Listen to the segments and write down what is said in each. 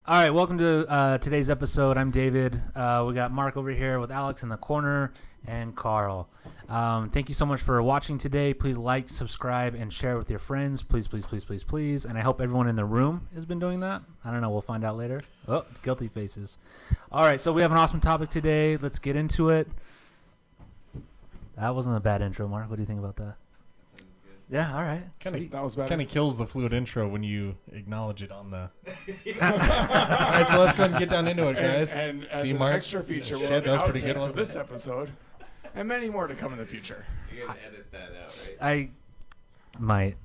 All right, welcome to today's episode. I'm David. We got Mark over here with Alex in the corner and Carl. Thank you so much for watching today. Please like, subscribe, and share with your friends. Please, please, please, please, please. And I hope everyone in the room has been doing that. I don't know. We'll find out later. Oh, guilty faces. All right, so we have an awesome topic today. Let's get into it. That wasn't a bad intro, Mark. What do you think about that? Yeah, all right. That was better. Kind of kills the fluid intro when you acknowledge it on the. All right, so let's go ahead and get down into it, guys. And as See, an Mark? extra feature, we'll Shit, have that was pretty good, outtakes of wasn't this it? episode, and many more to come in the future. You're going to edit that out, right? I might.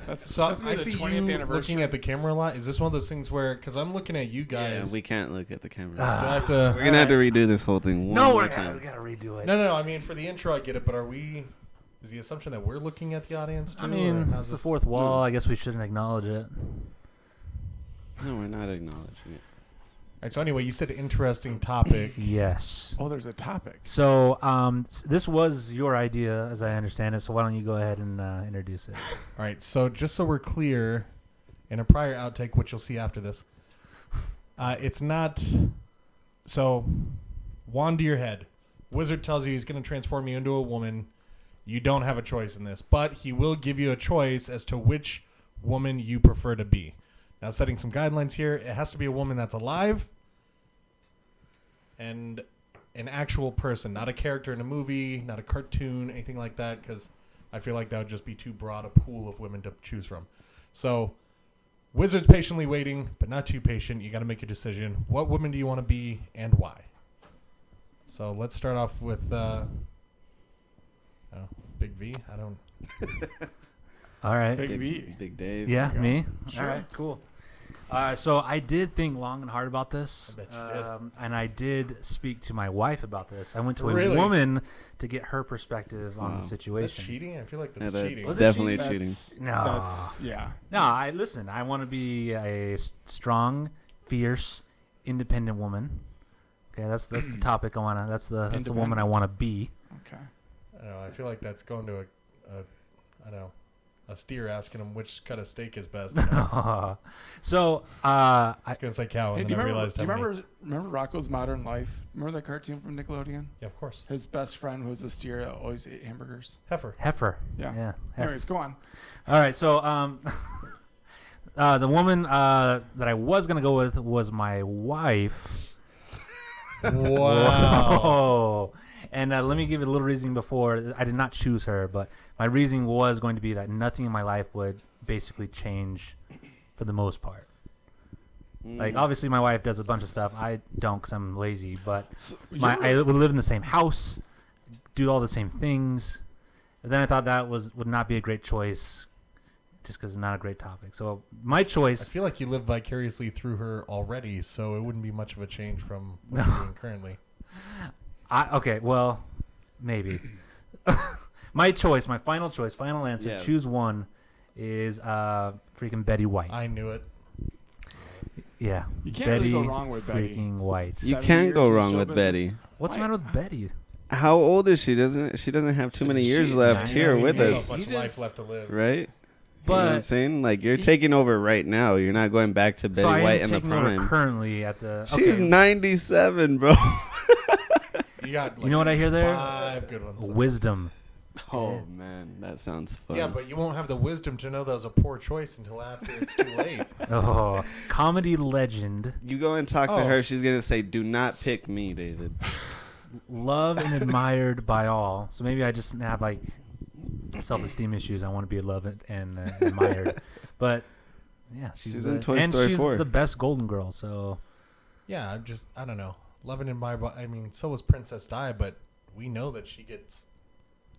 That's So gonna I be see the 20th you anniversary. looking at the camera a lot. Is this one of those things where, because I'm looking at you guys. Yeah, we can't look at the camera. do I have to, We're going to have to redo this whole thing one No, more we time. gotta redo it. no. I mean, for the intro, I get it, but are we? Is the assumption that we're looking at the audience too? I mean, or how's it's the this- fourth wall. I guess we shouldn't acknowledge it. No, we're not acknowledging it. All right, so anyway, you said interesting topic. Yes. Oh, there's a topic. So this was your idea, as I understand it. So why don't you go ahead and introduce it? All right, so just so we're clear, in a prior outtake, which you'll see after this, it's not. So, wand to your head. Wizard tells you he's going to transform you into a woman. You don't have a choice in this, but he will give you a choice as to which woman you prefer to be. Now, setting some guidelines here, it has to be a woman that's alive and an actual person, not a character in a movie, not a cartoon, anything like that, because I feel like that would just be too broad a pool of women to choose from. So, Wizard's patiently waiting, but not too patient. You got to make a decision. What woman do you want to be and why? So, let's start off with Big V. I don't. All right. Big V. Big Dave. Yeah, you go. me. Sure. All right, cool. So I did think long and hard about this. I bet you did. And I did speak to my wife about this. I went to a Really? woman to get her perspective on Wow. the Is that Is that situation. cheating? I feel like Yeah, that's that's cheating. Was it definitely cheating? cheating. No. That's yeah. No, I want to be a strong, fierce, independent woman. Okay, that's the topic I want to. That's the woman I Independent. want to be. Okay. I don't know. I feel like that's going to I don't know, a steer asking him which cut of steak is best. You know, So I was gonna say cow, Hey, and do then you I remember? realized Do you how many. remember Rocco's Modern Life? Remember that cartoon from Nickelodeon? Yeah, of course. His best friend was a steer that always ate hamburgers. Heifer. Yeah. Heifer. Anyways, go on. All right, so the woman that I was gonna go with was my wife. Wow. Whoa. And let me give you a little reasoning before. I did not choose her, but my reasoning was going to be that nothing in my life would basically change for the most part. Like, obviously, my wife does a bunch of stuff. I don't because I'm lazy, but So, I would live in the same house, do all the same things. But then I thought that would not be a great choice just because it's not a great topic. So my I choice, feel like you live vicariously through her already, so it wouldn't be much of a change from what you're doing currently. okay, well, maybe. My choice, my final choice, final answer, Yeah. choose one, is freaking Betty White. I knew it. Yeah. You can't Betty really go wrong with Betty. freaking White. You 7 can't go years in wrong show with business. Betty. What's the Why- matter with Betty? How old is she? She doesn't have too many years She's left here 90. with Hey, us, So much you life just- left to live. right? You know what I'm But saying? Like, you're taking over right now. You're not going back to Betty so I White am in the taking over prime. currently at the. She's okay. 97, bro. You got. You know what I hear there? 5 good ones. Wisdom. Oh, man. That sounds fun. Yeah, but you won't have the wisdom to know that was a poor choice until after it's too late. Oh, comedy legend. You go and talk to Oh. her. She's going to say, do not pick me, David. Loved and admired by all. So maybe I just have like self-esteem issues. I want to be loved and admired. But yeah, She's in Toy Story she's 4. the best Golden Girl. So Yeah, I don't know. Loving and admired. I mean, so was Princess Di, but we know that she gets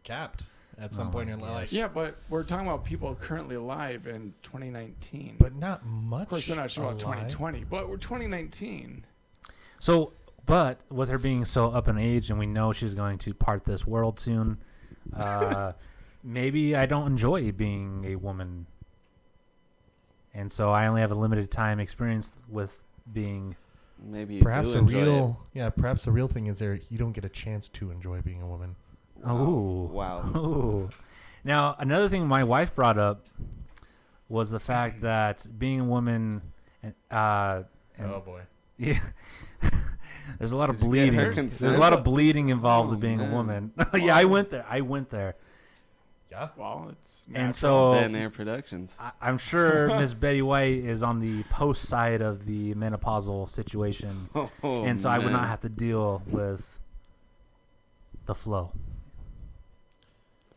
capped at some Oh point my in her gosh. life. Yeah, but we're talking about people currently alive in 2019. But not much. of course, we're not sure about alive. 2020, but we're 2019. But with her being so up in age, and we know she's going to part this world soon, maybe I don't enjoy being a woman, and so I only have a limited time experience with being. Maybe you Perhaps do a enjoy real, perhaps the real thing is you don't get a chance to enjoy being a woman. it. Oh, Wow. oh. Now another thing my wife brought up was the fact that being a woman And Oh boy. yeah, there's a lot of Did you get her bleeding. There's consent? a lot of bleeding involved with Oh, being a man. woman. Yeah, I went there. Yeah. Well, it's And natural. so Ben Air Productions. I'm sure Miss Betty White is on the post side of the menopausal situation, Oh, and so I would not man. have to deal with the flow.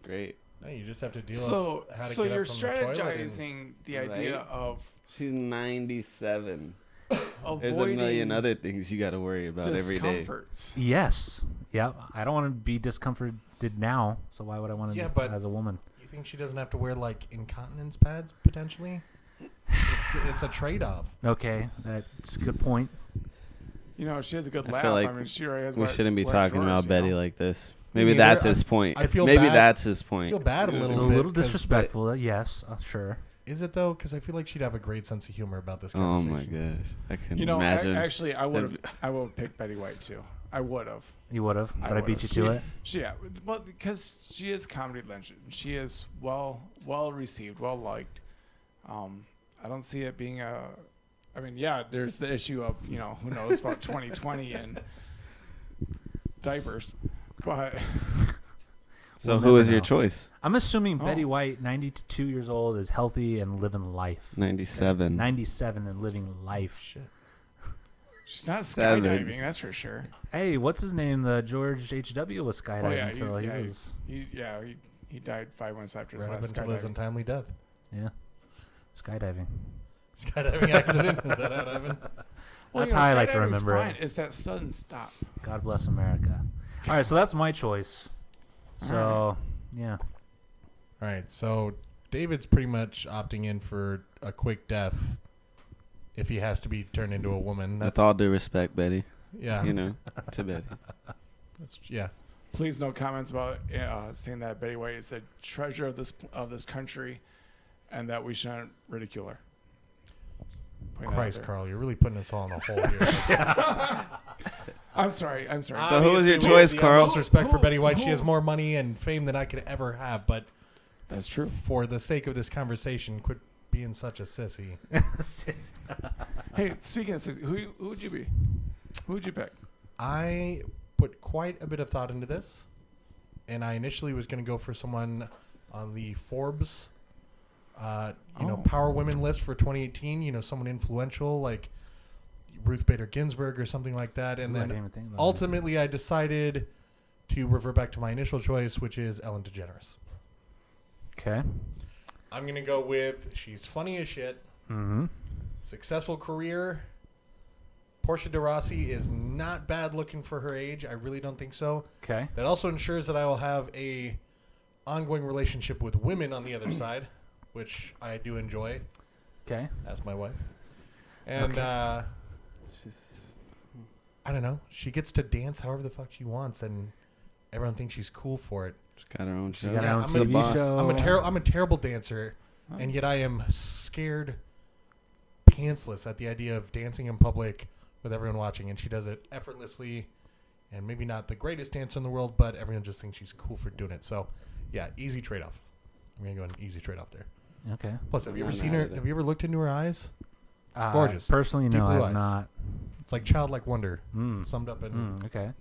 Great. No, you just have to deal So, with how to so get you're up from the toilet and- strategizing the idea Right? of She's 97. avoiding There's a million other things you got to worry about every day. discomforts. Yes. Yep. I don't want to be discomforted now, so why would I want to Yeah, do but- as a woman? You think she doesn't have to wear like incontinence pads potentially? It's a trade-off. Okay, that's a good point. You know, she has a good I laugh. feel like I mean, she already has We wet- shouldn't be wet talking drawers, about you Betty know? like this. Me Maybe neither. that's his point. I feel Maybe bad. that's his I point. feel bad a A little little bit. 'cause- disrespectful, yes, sure. Is it though? Because I feel like she'd have a great sense of humor about this Oh conversation. my gosh. I can You know, imagine. actually, I would That'd have picked Betty White too. I would have. You would have, but I beat you would've. to it. Yeah, well, because she is comedy legend. She is well received, well liked. I don't see it being a. I mean, yeah, there's the issue of who knows about 2020 and diapers, but so We'll who never is your know. choice? I'm assuming Oh. Betty White, 92 years old, is healthy and living life. 97. 97 and living life. Shit. she's not Seven. skydiving. That's for sure. Hey, what's his name? The George H.W. was skydiving Oh yeah, until he was. he died 5 months after his Right up last until his skydiving. untimely death. Yeah, skydiving. Skydiving accident. Is that how it happened? That's how I like to skydiving's remember it. fine. It's that sudden stop. God bless America. All right, so that's my choice. So, yeah. All right. So David's pretty much opting in for a quick death if he has to be turned into a woman. With all due respect, Betty. yeah. You know, to Betty. That's yeah. Please, no comments about saying that Betty White is a treasure of this country, and that we shouldn't ridicule her. Putting that out Christ, there. Carl, you're really putting us all in a hole here. I'm sorry. So who was your Obviously, choice, with the Carl? utmost respect for Who- Betty White. She who- has more money and fame than I could ever have. But That's true. for the sake of this conversation, quit being such a sissy. Hey, speaking of sissy, who would you be? Who would you pick? I put quite a bit of thought into this, and I initially was going to go for someone on the Forbes, Oh. Power Women list for 2018. You know, someone influential like Ruth Bader Ginsburg or something like that. And Ooh, I then didn't even think about it. ultimately, I decided to revert back to my initial choice, which is Ellen DeGeneres. Okay. I'm going to go with she's funny as shit, Mm-hmm. successful career. Portia de Rossi is not bad looking for her age. I really don't think so. Okay. That also ensures that I will have a ongoing relationship with women on the other side, which I do enjoy Okay. as my wife. And Okay. She's I don't know. She gets to dance however the fuck she wants, and everyone thinks she's cool for it. got her own She show. got her Yeah, own I'm the TV boss. show. I'm a terrible dancer, Oh. and yet I am scared pantsless at the idea of dancing in public with everyone watching, and she does it effortlessly. And maybe not the greatest dancer in the world, but everyone just thinks she's cool for doing it. So, yeah, easy trade-off. I'm gonna go an easy trade-off there. Okay. Plus, have you ever I'm seen out her? of it. Have you ever looked into her eyes? It's gorgeous. Personally, Deep no, blue I have eyes. not. It's like childlike wonder Mm. summed up in Okay.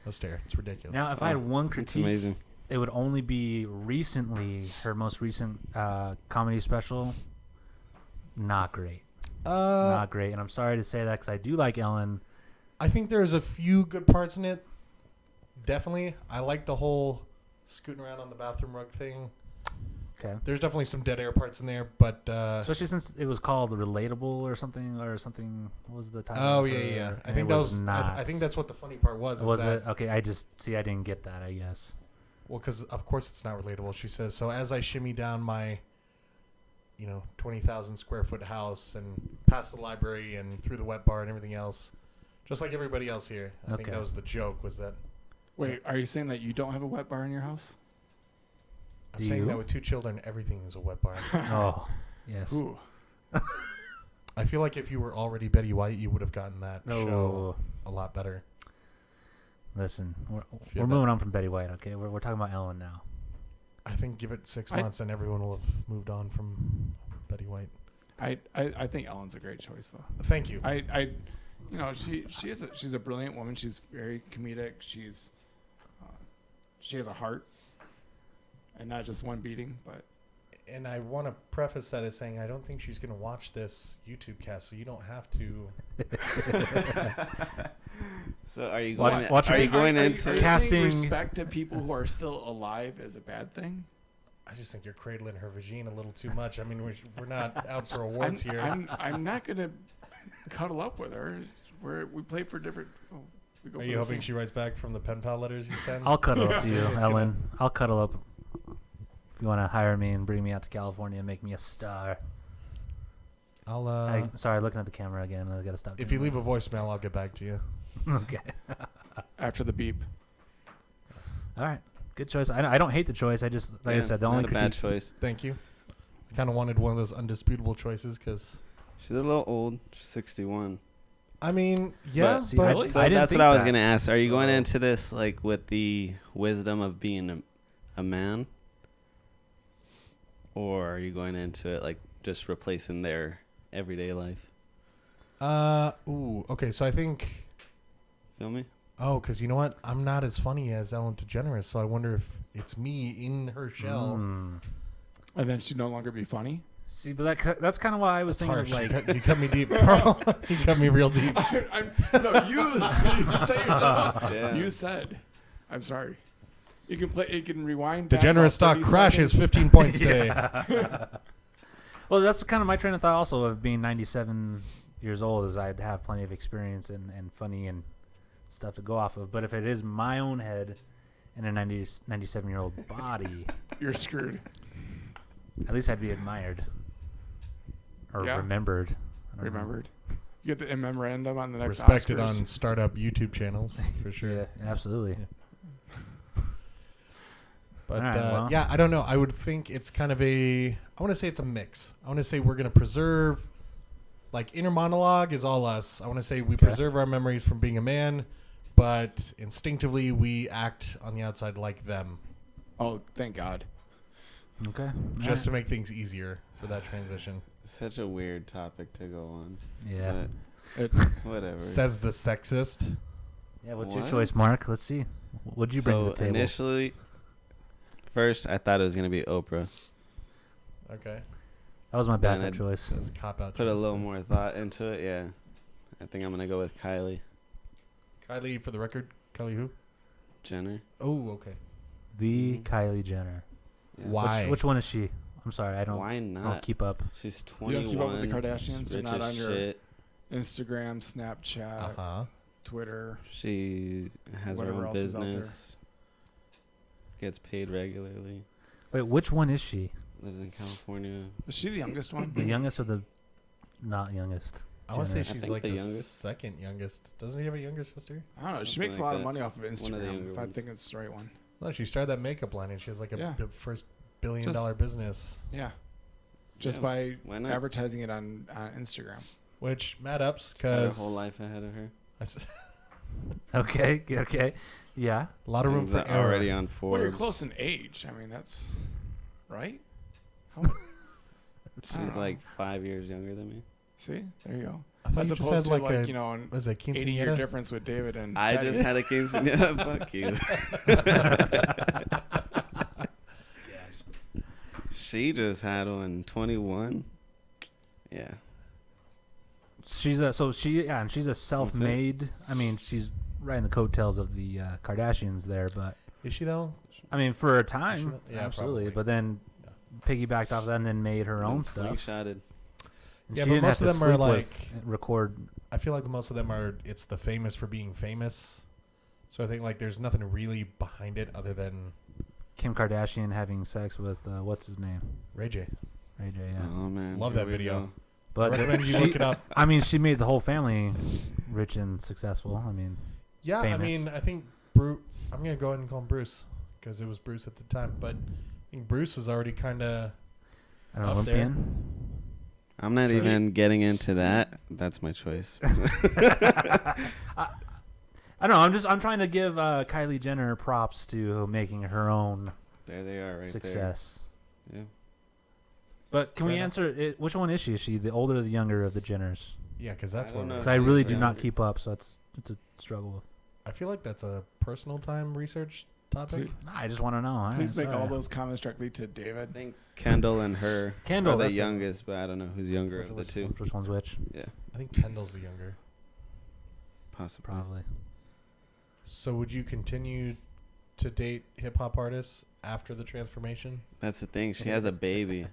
a stare. It's ridiculous. Now, if I had one It's critique, amazing. it would only be recently her most recent comedy special. Not great. Not great. And I'm sorry to say that because I do like Ellen. I think there's a few good parts in it. Definitely, I like the whole scooting around on the bathroom rug thing. Okay. There's definitely some dead air parts in there, but Especially since it was called Relatable or something. What was the title? oh of yeah, her? yeah. I And think it that was. not. I think that's what the funny part was. Was is that, it? Okay, I didn't get that, I guess. Well, because of course it's not relatable. She says, so as I shimmy down my, 20,000 square foot house and past the library and through the wet bar and everything else, just like everybody else here. I think Okay. that was the joke. Was that Wait, are you saying that you don't have a wet bar in your house? I'm Do saying you? that with two children, everything is a wet bar. Oh, yes. Ooh. I feel like if you were already Betty White, you would have gotten that No. show a lot better. Listen, we're Feel moving on from Betty White, okay? We're talking about Ellen now. I think give it 6 I- months and everyone will have moved on from Betty White. I think Ellen's a great choice though. Thank you. You know, she's a brilliant woman. She's very comedic. She has a heart, and not just one beating. But And I want to preface that as saying I don't think she's going to watch this YouTube cast, so you don't have to. So are you Watch- going? watch are it. you going are into? you saying Casting- respect to people who are still alive is a bad thing? I just think you're cradling her vagine a little too much. I mean, we're not out for awards here. I'm not gonna cuddle up with her. We play for different. Oh, we go Are for you the hoping same- she writes back from the pen pal letters you send? I'll cuddle up to you, It's gonna- Ellen. I'll cuddle up. If you want to hire me and bring me out to California and make me a star. I'll Sorry, looking at the camera again. I gotta stop. if doing you leave a voicemail, I'll get back to you. that. Okay. after the beep. All right. Good choice. I don't hate the choice. I just like I Yeah, said, the not only a bad critique. choice. Thank you. I kind of wanted one of those undisputable choices because, She's a little old. She's 61. I mean, yeah, See, but really? So I didn't that's think what I was that. gonna ask. Are you going So- into this like with the wisdom of being a man, or are you going into it like just replacing their everyday life? okay. So I think, Feel me? because you know what? I'm not as funny as Ellen DeGeneres, so I wonder if it's me in her shell. Mm. And then she'd no longer be funny. See, but that's kind of why I was That's thinking harsh. of like. You cut me deep, Carl. You cut me real deep. You set yourself up. Yeah. You said. I'm sorry. You can play. You can rewind. DeGeneres back about stock 30 crashes seconds. 15 points today. Well, that's kind of my train of thought also of being 97 years old is I'd have plenty of experience and funny and stuff to go off of. But if it is my own head in a 97-year-old body, You're screwed. at least I'd be admired or Yeah. remembered. I don't know. Remembered. You get the memorandum on the next Respected Oscars. on startup YouTube channels for sure. Yeah, absolutely. But All right, well. yeah, I don't know. I would think it's kind of I want to say it's a mix. I want to say we're going to preserve, like inner monologue is all us. I want to say we Okay. preserve our memories from being a man, but instinctively we act on the outside like them, Oh, thank God. Okay. just to make things easier for that transition. Such a weird topic to go on. Yeah. It, But whatever. Says the sexist. Yeah, what's your What? choice, Mark? Let's see. What'd you bring to the table? Initially, first I thought it was gonna be Oprah. Okay. That was my Then backup I'd choice. Says cop out. Put a choice. little more thought into it. Yeah, I think I'm gonna go with Kylie Kylie, for the record. Kylie who? Jenner. Oh, okay. The Kylie Jenner. Yeah. Why? Which one is she? I'm sorry, I don't Why keep up. She's You 21. don't keep up with the Kardashians? she's They're rich not as on your- shit. Instagram, Snapchat, Uh-huh. Twitter. She has her Whatever own else is out there. business. Gets paid regularly. Wait, which one is she? Lives in California. Is she the youngest one? The youngest or the not youngest? I want to say Jenner. she's think like the the youngest. second youngest. Doesn't he have a younger sister? I don't know. She Something makes a like lot of that. money off of One of the Instagram. younger If I ones. think it's the right one. No, she started that makeup line and she has like a Yeah. first billion-dollar business. Yeah. Just Yeah, by why not? advertising it on Instagram. Which mad ups Got her because whole life ahead of her. Okay, okay, yeah. a lot of room Things for are error. already on Forbes. Well, you're close in age. I mean, that's right. How, She's like 5 years younger than me. see, there you go. I thought As you just opposed had to like a you know, an was it 80-year quinceañera? difference with David and I Betty. just had a quinceañera. Fuck you. She just had one 21. Yeah. She's a and she's a self-made. I mean, she's riding the coattails of the Kardashians there, but Is she though? I mean, for a time, Yeah, absolutely. probably. But then piggybacked off that and then made her own And stuff. slingshotted. And Yeah, she but didn't most have of to them are sleep with- like- record. I feel like most of them are. It's the famous for being famous. So I think like there's nothing really behind it other than Kim Kardashian having sex with what's his name, Ray J. Ray J. Yeah, Oh man. Love here that we video. go. but Recommend you she- look it up. I mean, she made the whole family rich and successful. I mean, Yeah, Famous. I mean, I think Bruce. I'm gonna go ahead and call him Bruce because it was Bruce at the time. But I think Bruce was already kind of. an Up there. Olympian. I'm not Sure. even getting into that. That's my choice. I don't know. I'm trying to give Kylie Jenner props to making her own There they are, right success. there. Yeah. But can we Fair enough. answer it? Which one is she? Is she the older or the younger of the Jenners? Yeah, because that's I don't what know. Because I really do Yeah. not keep up, so it's a struggle. I feel like that's a personal time research topic. Please, Nah, I just want to know. All right, please make all sorry. those comments directly to I David. think Kendall and her Kendall, are the that's it. youngest, but I don't know who's younger of the Which- two. Which one's which? Yeah, I think Kendall's the younger. possibly. Probably. So would you continue to date hip hop artists after the transformation? That's the thing. She has a baby.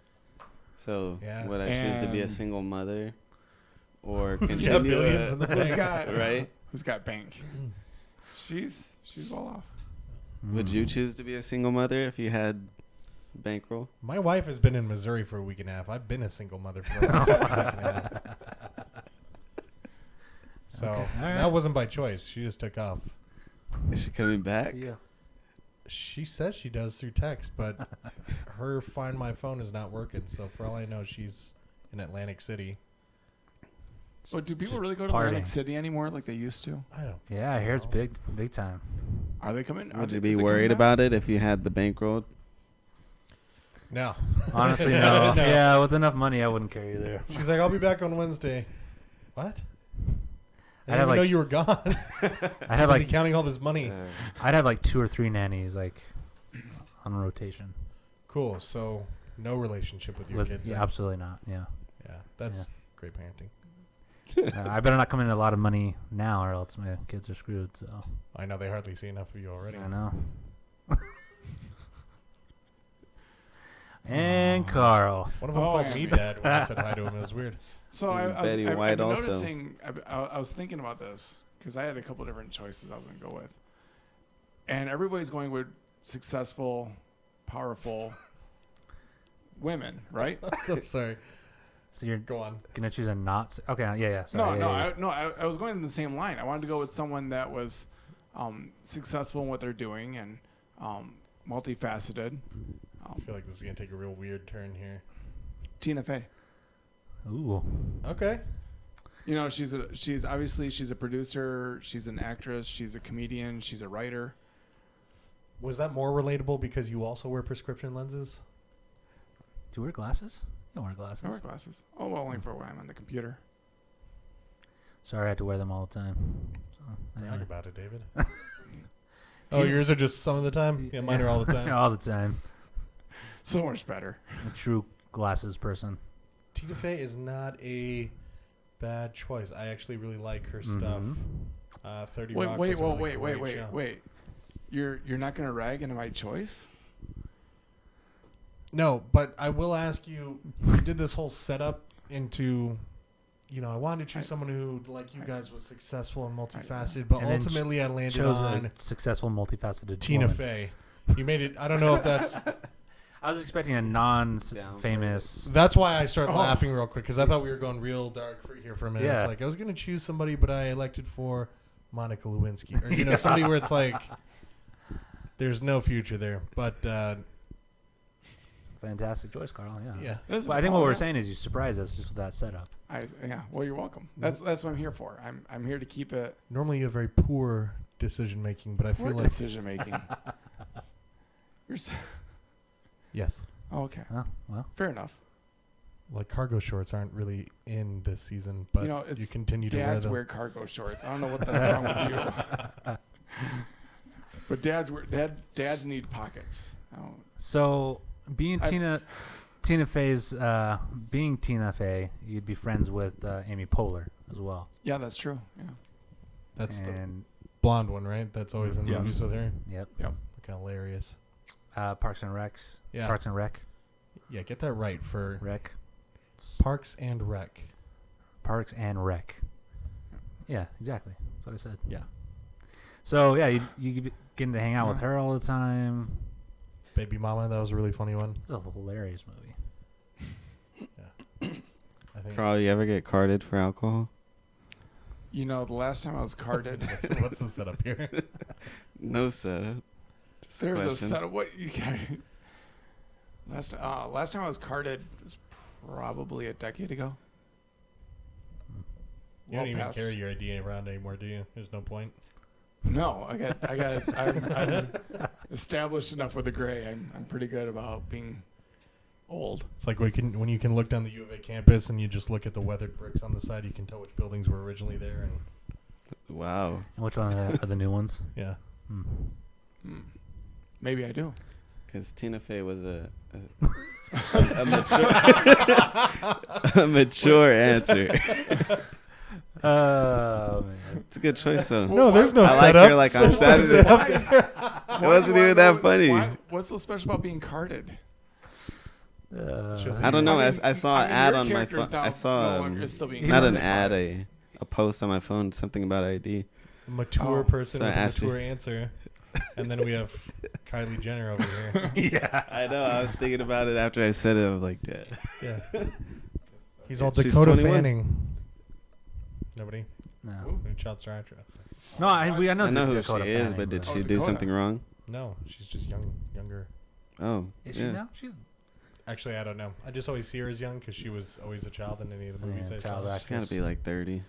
So Yeah. would I choose to be a And- single mother or Who's got continue billions in the Who's bank? got right? Who's got bank? She's well off. Would Mm. you choose to be a single mother if you had bankroll? My wife has been in Missouri for a week and a half. I've been a single mother for a week and a half. So Okay. All right. that wasn't by choice. She just took off. Is she coming back? Yeah. She says she does through text, but her Find My Phone is not working. So for all I know, she's in Atlantic City. So do people Just really go to partying. Atlantic City anymore like they used to? I don't. Yeah, I hear it's know. big time. Are they coming? Would is you it be coming worried back? about it if you had the bankroll? No. Honestly, no. No. Yeah, with enough money, I wouldn't carry you there. She's like, I'll be back on Wednesday. What? I I'd didn't have even know like you were gone. I have Was he like counting all this money? I'd have like 2 or 3 nannies like on rotation. Cool. So no relationship with your With- kids. yeah, then? absolutely not. Yeah. Yeah, that's great parenting. I better not come in a lot of money now, or else my kids are screwed. So I know they hardly see enough of you already. I know. And Carl. One of them Oh, called yeah. me dad when I said hi to him. It was weird. So I was, Betty I've White been also. noticing. I was thinking about this because I had a couple different choices I was going to go with, and everybody's going with successful, powerful women, right? I'm sorry. So you're Go on. gonna choose a not? Okay, yeah. Sorry, I was going in the same line. I wanted to go with someone that was successful in what they're doing and multifaceted. I feel like this is gonna take a real weird turn here. Tina Fey. Ooh. Okay. You know, she's a producer, she's an actress, she's a comedian, she's a writer. Was that more relatable because you also wear prescription lenses? Do you wear glasses? You don't wear glasses. I wear glasses. Oh, well, only for when I'm on the computer. Sorry, I have to wear them all the time. So, Brag anyway. about it, David. Oh, yours are just some of the time? Yeah, mine are all the time. all the time. So much better. A true glasses person. Tina Fey is not a bad choice. I actually really like her stuff. Mhm. 30 Rock was a really great show. Wait. You're not gonna rag into my choice? No, but I will ask you, you did this whole setup into, I wanted to choose someone who, like you guys, was successful and multifaceted, but And then ultimately I landed Chose on a successful, multifaceted Tina woman. Fey. You made it, I don't know if that's I was expecting a non-famous. That's why I started Oh. laughing real quick, because I thought we were going real dark here for a minute. It's Yeah. like, I was going to choose somebody, but I elected for Monica Lewinsky. Or, somebody where it's like, there's no future there. But, Fantastic choice, Carl. Yeah. yeah. That's- Well, I think what oh, we're yeah. saying is you surprised us just with that setup. Well, you're welcome. That's what I'm here for. I'm here to keep it Normally you have very poor decision-making, but I feel for like... decision making. Yes. Oh, okay. Oh, well. Fair enough. Like, cargo shorts aren't really in this season, but you It's continue to wear dads them. wear cargo shorts. I don't know what the wrong with you. But dads need pockets. So being I- Tina Fey's being Tina Fey, you'd be friends with Amy Poehler as well. Yeah, that's true. Yeah. That's the And blonde one, right? That's always in Yes. movies with her. yep, Kind of hilarious. Parks and Recs. Yeah. Parks and Rec. Yeah, get that right for Rec. Parks and Rec. Parks and Rec. Yeah, exactly. That's what I said. Yeah. So yeah, you getting to hang out with her all the time. Baby Mama, that was a really funny one. It's a hilarious movie. I think. Carl, you ever get carded for alcohol? The last time I was carded, What's the setup here? No setup. Just there was a question. set of what you got. Last time I was carded was probably a decade ago. You don't even carry your ID around anymore, do you? There's no point. No, I'm established enough with the gray. I'm pretty good about being Old. It's like when you can look down the U of A campus and you just look at the weathered bricks on the side, you can tell which buildings were originally there. And Wow. And which one are the new ones? yeah, Maybe I do. Because Tina Fey was a mature, a mature answer. Oh man. It's a good choice, though. no, there's no I like setup. her like on There's no Saturday. setup. It wasn't even that funny. What's so special about being carded? I don't know. I saw an ad your on my character's phone. now I saw no longer still being not an carded. ad, a post on my phone, something about ID. Mature Oh, person so I with a asked you. mature answer. And then we have Kylie Jenner over here. Yeah. I know. I was thinking about it after I said it. I was like, yeah. Yeah. He's all She's Dakota 21. Fanning. Nobody? No. New child star actress. No, I know, I know who Dakota she is, Fanning, but did Oh, she do Dakota. something wrong? No, she's just younger. Oh, Is yeah. she now? She's Actually, I don't know. I just always see her as young because she was always a child in any of the movies I child saw. She's got actress. to be like 30.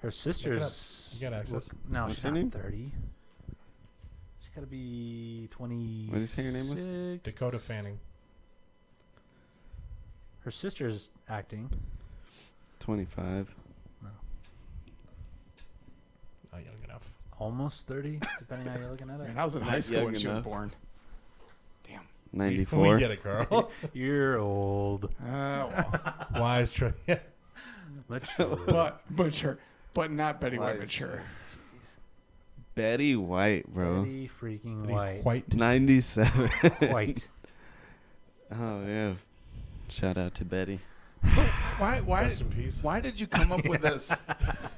Her sister's. You got access. No, What's she's her not name? 30. She's got to be 20. What did you say her name was? Dakota Fanning. Her sister's acting. 25. Not young enough. Almost 30, depending on how you're looking at Man, it. I was in Not high school young when she was enough. born. Damn. 94. We get it, Carl. You're old. Well. Wise choice. Yeah. Mature. but mature. But not Betty White Wise mature. choice. Betty White, bro. Betty freaking White. White. 97. White. Oh, yeah. Shout out to Betty. So why Rest in peace. why did you come up with this?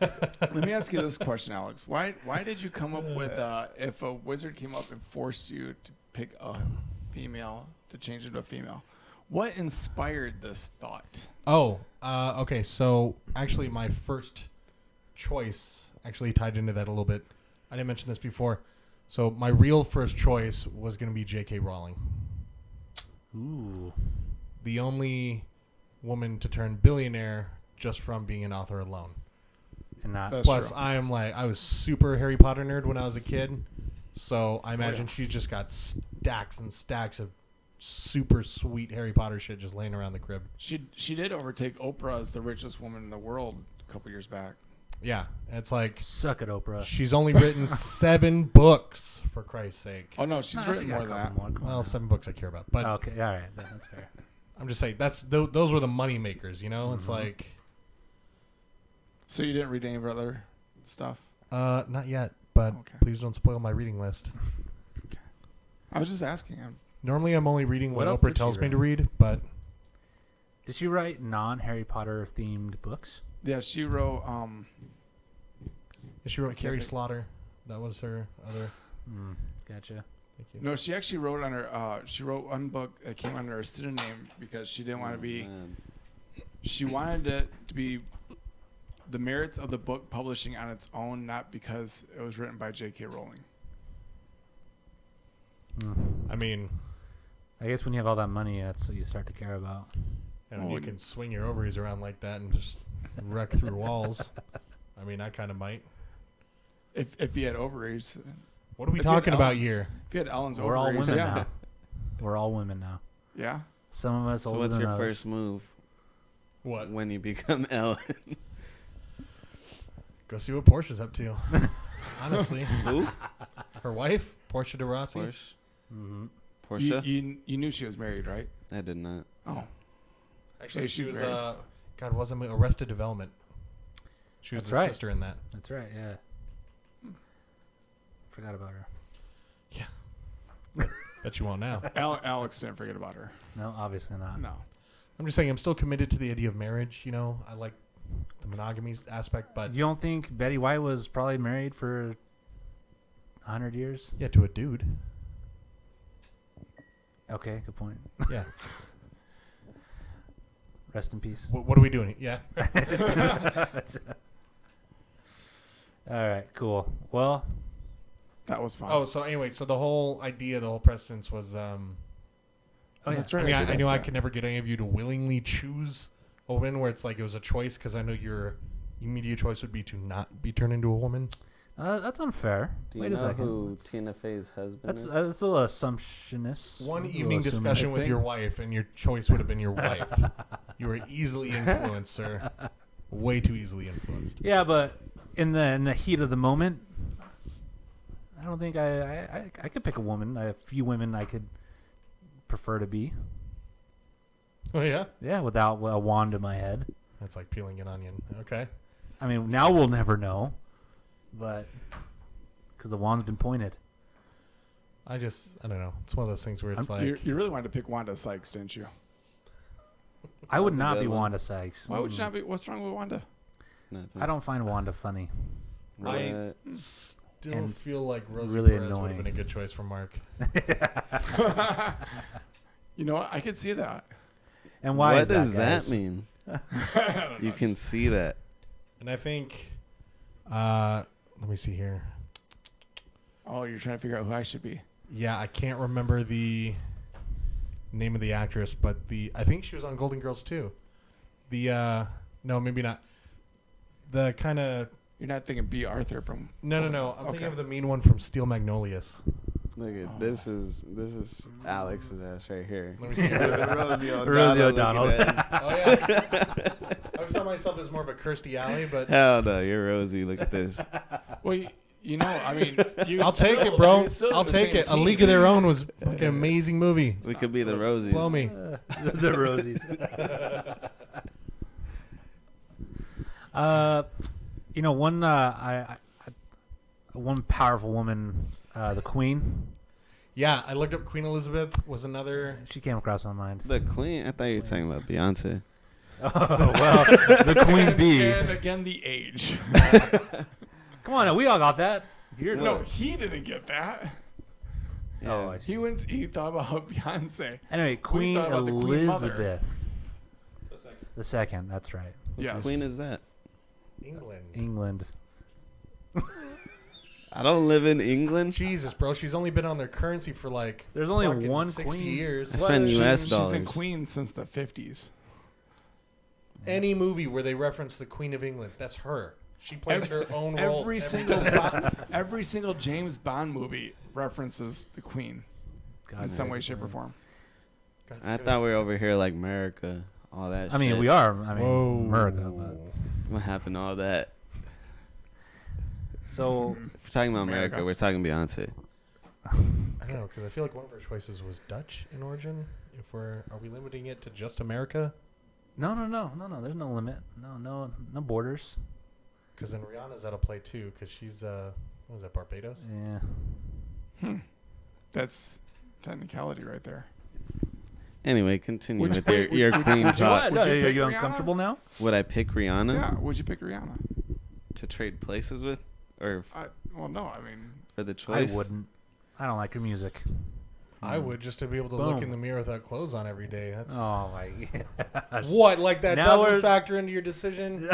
Let me ask you this question, Alex. Why did you come up with if a wizard came up and forced you to pick a female to change into a female? What inspired this thought? Oh, okay. So actually, my first choice actually tied into that a little bit. I didn't mention this before. So my real first choice was going to be J.K. Rowling, Ooh. the only woman to turn billionaire just from being an author alone. And not. That's Plus, true. I was super Harry Potter nerd when I was a kid, so I imagine she just got stacks and stacks of super sweet Harry Potter shit just laying around the crib. She did overtake Oprah as the richest woman in the world a couple years back. Yeah, it's like Suck it, Oprah. she's only written 7 books, for Christ's sake. Oh no, she's Nah, written she got more a than couple that. more. Come on Well, now. 7 books I care about, but Okay, all right. That's fair. I'm just saying those were the money makers, you know. It's Mhm. like So you didn't read any of her other stuff? not yet, but Okay. please don't spoil my reading list. I was just asking. Normally, I'm only reading What what else Oprah did she tells me write? to read, but Did she write non-Harry Potter themed books? Yeah, she wrote. she I wrote can't Carrie think- Slaughter. That was her other. Gotcha. Thank you. No, she actually wrote under. She wrote one book that came under a pseudonym because she didn't want to be. Man. She wanted it to be the merits of the book publishing on its own, not because it was written by J.K. Rowling. I mean, I guess when you have all that money, that's what you start to care about. and Oh, you can swing your ovaries around like that and just wreck through walls. I mean, I kind of might. If you had ovaries, What are we If you had talking about Ellen- here? if you had Ellen's We're all ovaries, women yeah. now. We're all women now. Yeah. Some of us So older what's than your others. first move What? when you become Ellen? Go see what Portia's up to. Honestly, Who? her wife, Portia de Rossi. Porsche? Mhm. Portia? You knew she was married, right? I did not. Oh. Actually, Hey, she she's was. married. God, wasn't it Arrested Development? She was That's the right. sister in that. That's right. Yeah. Forgot about her. Bet you won't now. Alex didn't forget about her. No, obviously not. No. I'm just saying, I'm still committed to the idea of marriage. You know, I like the monogamy aspect, but You don't think Betty White was probably married for 100 years? yeah, to a dude. Okay, good point. Yeah. Rest in peace. What are we doing? Yeah. All right, cool. Well, That was fun. Oh, so anyway, so the whole idea, the whole precedence was. oh yeah. That's I right. mean, did I knew ask I that. could never get any of you to willingly choose a woman, where it's like it was a choice, because I know your immediate choice would be to not be turned into a woman. That's unfair. Do you Wait a know second. who Tina Fey's husband That's is? that's a little assumptionist. One That's a evening little assuming. discussion I with think- your wife, and your choice would have been your wife. You were easily influenced, sir. Way too easily influenced. Yeah, but in the heat of the moment, I don't think I could pick a woman. A few women I could prefer to be. Oh yeah, Yeah, without a wand in my head. that's like peeling an onion. Okay. I mean, now we'll never know, but because the wand's been pointed. I don't know. It's one of those things where it's You like, really wanted to pick Wanda Sykes, didn't you? I would That's a not good be one. Wanda Sykes. Why would you not be? What's wrong with Wanda? Nothing. I don't find Wanda funny. I What? still And feel like Rosie really Perez would annoying. have been a good choice for Mark. You know what? I could see that. And why What is does that, that guys? mean? I don't You know. can see that. And I think, let me see here. Oh, you're trying to figure out who I should be. Yeah, I can't remember the name of the actress, but I think she was on Golden Girls too. No, maybe not. The kind of You're not thinking B. Arthur from. no. I'm Okay. thinking of the mean one from Steel Magnolias. Look at this is Alex's ass right here. Let me see. Rosie Rosie O'Donnell. look at that. Oh yeah. I would saw myself as more of a Kirstie Alley, but Hell no, you're Rosie. Look at this. Well, you know, I mean, you I'll take it, bro. I'll take it. A League of Their Own was a fucking amazing movie. We could be the Rosies. Blow me. The Rosies. You know, one powerful woman, the Queen. Yeah, I looked up Queen Elizabeth was another. She came across my mind. The Queen. I thought you were talking about Beyonce. Oh well, the Queen Bee. And again, the age. Come on, now, we all got that. You're No, he didn't get that. Oh, I see. He thought about Beyonce. Anyway, Queen thought about the Queen Mother. Elizabeth the second. That's right. Whose Yes. queen is that? England. England. I don't live in England. Jesus, bro. She's only been on their currency for like There's only fucking one 60 queen. years. I spend She- US She's been dollars. queen since the 50s. Any movie where they reference the Queen of England, that's her. She plays her own roles Every every single time. every single James Bond movie references the Queen God, in some yeah, way, the shape, or Queen. form. I thought we were over here like America. All that. I mean, shit. we are. I mean, Whoa. America. But What happened to all that? so If we're talking about America, America. we're talking Beyonce. I don't know, because I feel like one of our choices was Dutch in origin. Are we limiting it to just America? no. There's no limit. No borders. Because then Rihanna's out of play too, because she's what was that, Barbados? Yeah. That's technicality right there. Anyway, continue Would you with your, pick- your would- queen would you talk. what? No, Would you are pick you Rihanna? uncomfortable now? Would I pick Rihanna Yeah, would you pick Rihanna? to trade places with, or Well, no, I mean, for the choice? I wouldn't. I don't like her music. I would, just to be able to look Boom. in the mirror without clothes on every day. That's Oh my gosh. what, like that Now doesn't we're- factor into your decision?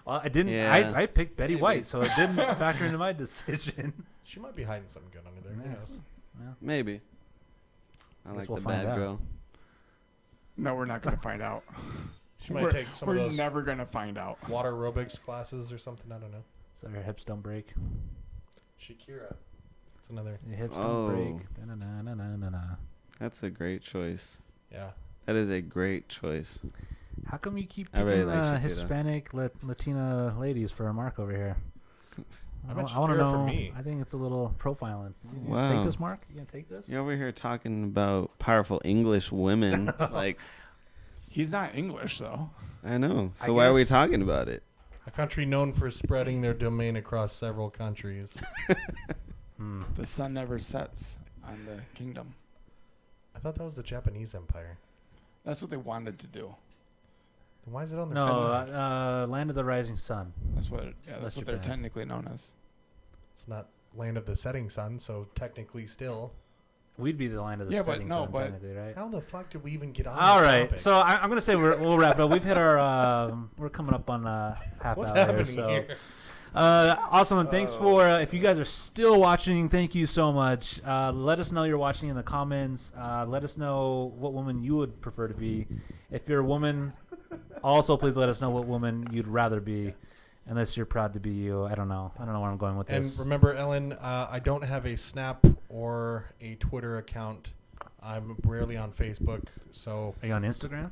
Well, I didn't. Yeah. I picked Betty Maybe. White, so it didn't factor into my decision. She might be hiding something good under there. Who Yeah. knows? Maybe. I Guess like we'll the find bad out. girl. no, we're not going to find out. She might take some of We're those never going to find out. water aerobics classes or something. I don't know. So your hips don't break. Shakira. That's another. Your hips Oh. don't break. Da-na-na-na-na-na. That's a great choice. Yeah. That is a great choice. How come you keep I really picking like Shakira. Hispanic Latina ladies for a mark over here? I meant want to Shakira for know. me. I think it's a little profiling. You Wow. take this, Mark? You gonna take this? You're over here talking about powerful English women. Like, He's not English, though. I know. I So why are we guess- talking about it? A country known for spreading their domain across several countries. Hmm. The sun never sets on the kingdom. I thought that was the Japanese Empire. That's what they wanted to do. Then why is it on the No, continent? Land of the Rising Sun. That's what. Yeah, that's That's what they're Japan. technically known as. It's not land of the setting sun, so technically still. We'd be the land of the Yeah, but setting no, sun, but- technically, right? How the fuck did we even get on All this right, topic? so I'm gonna say we'll wrap it up. We've hit our we're coming up on half What's hour happening here. So here? awesome, and thanks for if you guys are still watching. Thank you so much. Let us know you're watching in the comments. Let us know what woman you would prefer to be. If you're a woman, also please let us know what woman you'd rather be. Unless you're proud to be you. I don't know. I don't know where I'm going with And this. remember, Ellen, I don't have a Snap or a Twitter account. I'm rarely on Facebook, so Are you on Instagram?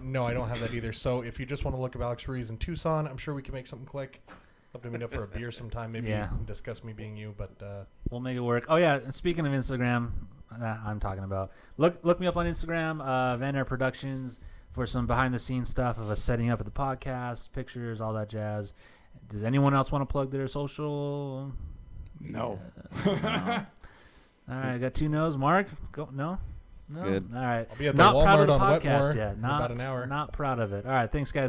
no, I don't have that either. So if you just want to look up Alex Ruiz in Tucson, I'm sure we can make something click. Love to meet up for a beer sometime, maybe Yeah. discuss me being you. But We'll make it work. Oh yeah, speaking of Instagram, that I'm talking about. Look me up on Instagram, Van Air Productions, for some behind the scenes stuff of us setting up at the podcast, pictures, all that jazz. Does anyone else want to plug their social? No. No. All right, I got 2 no's. Mark, go. No. Good. All right. I'll be at the Not proud of Walmart the on podcast Wetmore yet. in Not about an hour. Not proud of it. All right. Thanks, guys.